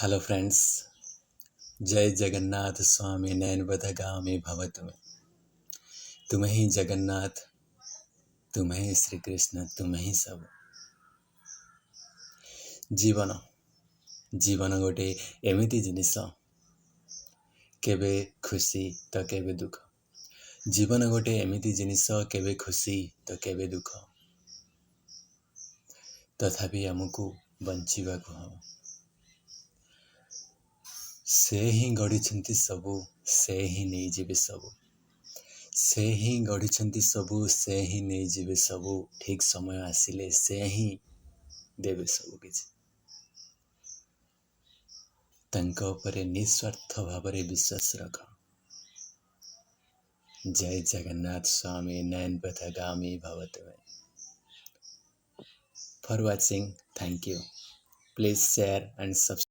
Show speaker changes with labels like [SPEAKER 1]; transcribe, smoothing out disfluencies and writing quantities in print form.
[SPEAKER 1] Hello friends. जय जगन्नाथ स्वामी नयनबदगामी भव तुम्हें। तुम्हें ही जगन्नाथ, तुम्हें ही श्री कृष्ण, तुम्हें ही सब। ଜୀବନ ଜୀବନ ଗୋଟେ ଏମିତି ଜିନିଷ, କେବେ ଖୁସି ତ କେବେ ଦୁଃଖ। ଜୀବନ ଗୋଟେ ଏମିତି ଜିନିଷ, କେବେ ଖୁସି ତ କେବେ ଦୁଃଖ। ତଥାପି ଆମକୁ ବଞ୍ଚିବାକୁ ହବ। ସେ ହିଁ ଗଢ଼ିଛନ୍ତି ସବୁ, ସେ ହିଁ ନେଇଯିବେ ସବୁ। ସେ ହିଁ ଗଢ଼ିଛନ୍ତି ସବୁ, ସେ ହିଁ ନେଇଯିବେ ସବୁ। ଠିକ୍ ସମୟ ଆସିଲେ ସେ ହିଁ ଦେବେ ସବୁ କିଛି। ତାଙ୍କ ଉପରେ ନିଃସ୍ୱାର୍ଥ ଭାବରେ ବିଶ୍ୱାସ ରଖ। जय जगन्नाथ स्वामी नयनपथगामी भव तुम्हें। For watching, thank you. Please share and subscribe.